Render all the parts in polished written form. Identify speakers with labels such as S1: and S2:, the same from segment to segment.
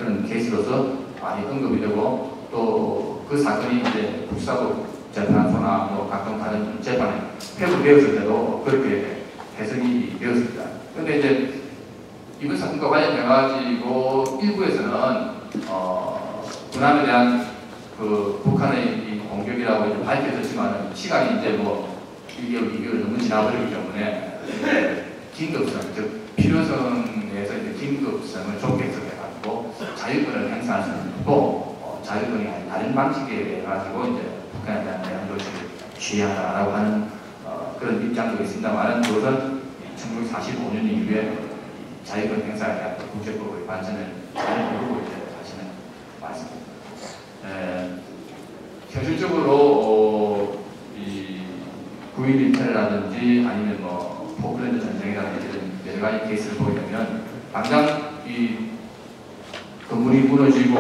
S1: 그런 케이스로서 많이 언급이 되고 또 그 사건이 이제 국사법 재판소나 뭐 각종 다른 재판에 회부되었을 때도 그렇게 해석이 되었습니다. 그런데 이제 이번 사건과 관련해가지고 일부에서는 군함에 대한 그 북한의 이 공격이라고 이제 밝혀졌지만 시간이 이제 뭐 1개월, 2개월 너무 지나버리기 때문에 긴급성, 즉 필요성에서 이제 긴급성을 좋게 해석해가지고 자유권을 행사할 수는 없고 자유권이 아닌 다른 방식에 의해 가지고 이제 북한에 대한 대응 조치를 취하다라고 하는 그런 입장도 있습니다만 그것은 1945년 이후에 자유권 행사에 대한 국제법의 관점을 잘 모르고 이제 하시는 말씀입니다. 현실적으로 이 9.11 테러라든지 아니면 뭐 포클랜드 전쟁이라든지 이런 여러 가지 케이스를 보게 되면 당장 이 건물이 무너지고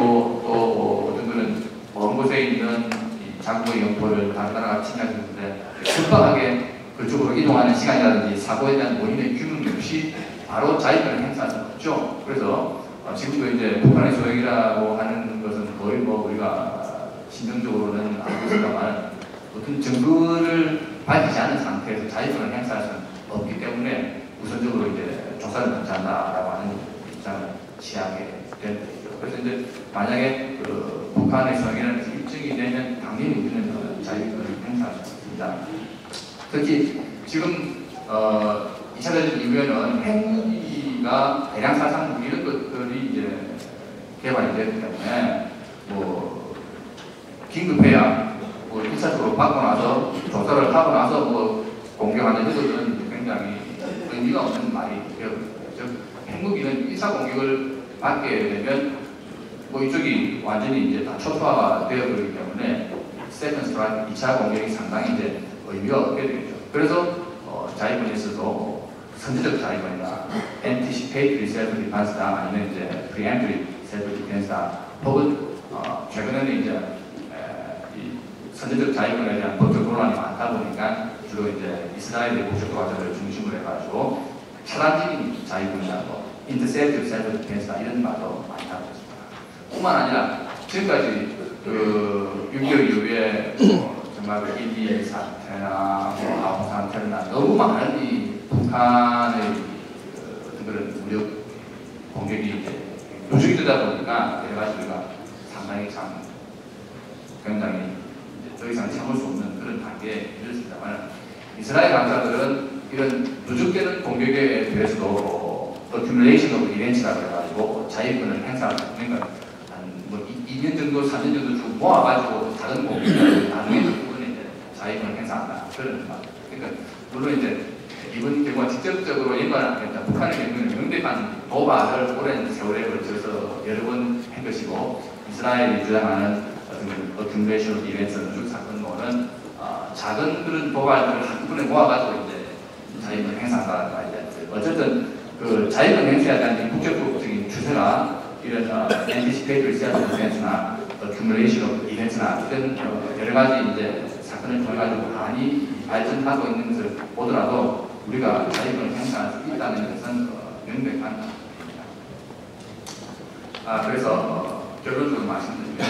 S1: 또 어떤 그런 먼 곳에 있는 이 장고의 영토를 다른 나라가 침략했는데 급박하게 그쪽으로 이동하는 시간이라든지 사고에 대한 원인의 규명 없이 바로 자유권을 행사할 수는 없죠. 그래서 지금도 이제 북한의 소행이라고 하는 것은 거의 뭐 우리가 심정적으로는 알고 있습니다만 어떤 증거를 밝히지 않은 상태에서 자유권을 행사할 수는 없기 때문에 우선적으로 이제 조사를 먼저 한다라고 하는 입장을 취하게 된 것이죠. 그래서 이제 만약에 그 북한의 소행이라는 것이 입증이 되면 당연히 우리는 자유권을 행사할 수 있습니다. 특히 지금 2차 대전 이후에는 핵무기가 대량 살상 무기 이런 것들이 이제 개발이 되기 때문에 뭐 긴급해야 뭐 1차적으로 받고 나서 조사를 하고 나서 뭐 공격하는 것들은 굉장히 의미가 없는 말이 되거든요. 즉 핵무기는 1차 공격을 받게 되면 뭐 이쪽이 완전히 이제 다 초토화가 되어버리기 때문에 세컨드 스트라이크 2차 공격이 상당히 이제 의미가 없게 되겠죠. 그래서 자위권에 있어서 선제적 자위권이나 anticipatory self-defense다 아니면 이제 preemptory self-defense다 혹은 최근에는 이제 이 선제적 자위권에 대한 법적 논란이 많다 보니까 주로 이제 이스라엘의 국제법학자들을 중심으로 해가지고 차단적인 자위권이라고 interceptive self-defense다 이런 말도 많이 하고 있습니다. 뿐만 아니라 지금까지 그 6.25 이후에 정말 그 일기 사태나 뭐 아웅 사태나 너무 많은 이 북한의 어떤 그런 무력 공격이 누적이 되다 보니까 여러 가지 우리가 상당히 참 굉장히 더 이상 참을 수 없는 그런 단계에 이르렀습니다만 이스라엘 강자들은 이런 누적되는 공격에 대해서도 accumulation of events라고 해가지고 자유권을 행사하는 그러니까 뭐 2년 정도, 3년 정도 쭉 모아가지고 다른 공격을 나중에 부분에 자유권을 행사한다. 그런 말. 그러니까 물론 이제 이번 경우가 직접적으로 연관은 안 됩니다. 북한의 경우는 명백한 도발을 오랜 세월에 걸쳐서 여러 번 한 것이고 이스라엘이 주장하는 어떤 accumulation of events 누적 사건론은 작은 그런 도발들을 한꺼번에 모아가지고 이제 자유권을 행사한다는 말이죠. 어쨌든 그 자유권 행사에 대한 국제법적인 추세가 이런 anticipatory self-defense나 accumulation of events나 이런 여러 가지 이제 사건을 통해 가지고 많이 발전하고 있는 것을 보더라도 우리가 자유권을 행사할 수 있다는 것은 명백한 것입니다. 그래서 결론적으로 말씀드리면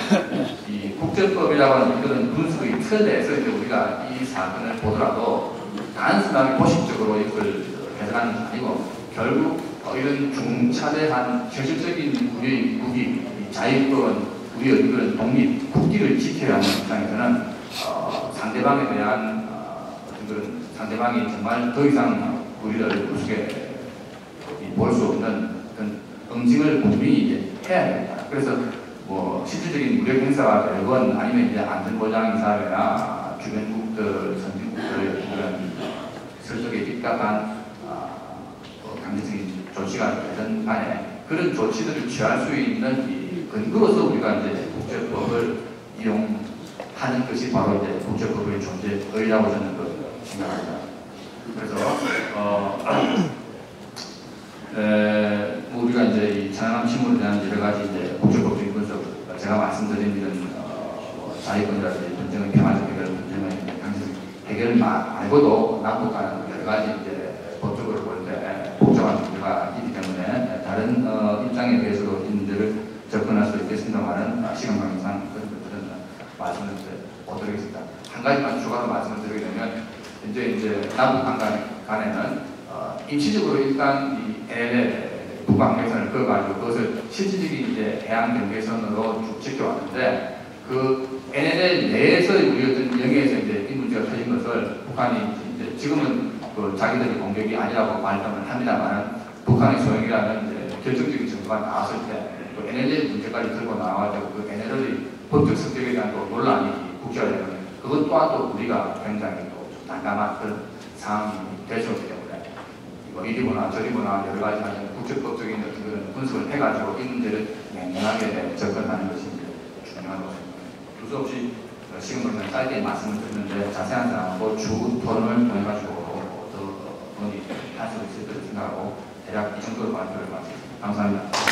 S1: 이 국제법이라고 하는 이런 분석의 틀 내에서 이제 우리가 이 사건을 보더라도 단순하게 보식적으로 이걸 해석하는 것이 아니고 결국 이런 중차대한 현실적인 우리의 무기, 자유권, 우리의 그런 독립, 국기를 지켜야 하는 입장에서는 상대방에 대한 어떤 그런 상대방이 정말 더 이상 우리를 우습게 볼 수 없는 그런 응징을 국민이 이제 해야 됩니다. 그래서 뭐 실질적인 무력 행사가 되건 아니면 이제 안전보장이사회나 주변국들, 선진국들의 그런 설득에 입각한 강제적인 조치가 되든 간에 그런 조치들을 취할 수 있는 이 근거로서 우리가 이제 국제법을 이용하는 것이 바로 이제 국제법의 존재의라고 저는 생각합니다. 그래서 우리가 이제 이 천안함 침몰에 대한 여러 가지 이제 국제법적인 분석, 제가 말씀드린 이런 자유권이라든지 분쟁의 평화적 해결, 분쟁의 강제적 해결 말고도 남북 간 여러 가지 이제 법적으로 볼 때 복잡한 문제가 있기 때문에 다른 입장에 대해서도 인들을 접근 시간 관계상 그런 것들은 말씀을 드리도록 하겠습니다. 한 가지만 추가로 말씀을 드리게 되면 이제 남북 간에는 임시적으로 일단 이 NLL 북방 경선을 그어가지고 그것을 실질적인 이제 해양 경계선으로 쭉 지켜왔는데 그 NLL 내에서의 우리 어떤 영해에서 이제 이 문제가 터진 것을 북한이 이제 지금은 그 자기들의 공격이 아니라고 말씀을 합니다만 북한의 소용이라는 이제 결정적인 증거가 나왔을 때 그 NLL 문제까지 들고 나와가지고 그 NLL의 법적 성격에 대한 또 논란이 국제화되면 그것 또한 우리가 굉장히 또 난감한 그런 상황이 될 수 있기 때문에 이리 보나 저리 보나 여러 가지 국제법적인 그런 분석을 해가지고 이 문제를 냉정하게 접근하는 것이 중요한 것입니다. 두서 없이 지금은 짧게 말씀을 드렸는데 자세한 사항하고 주 토론을 통해 가지고 더 논의할 수 있을 것을 생각하고 대략 이 정도로 발표를 마치겠습니다. 감사합니다.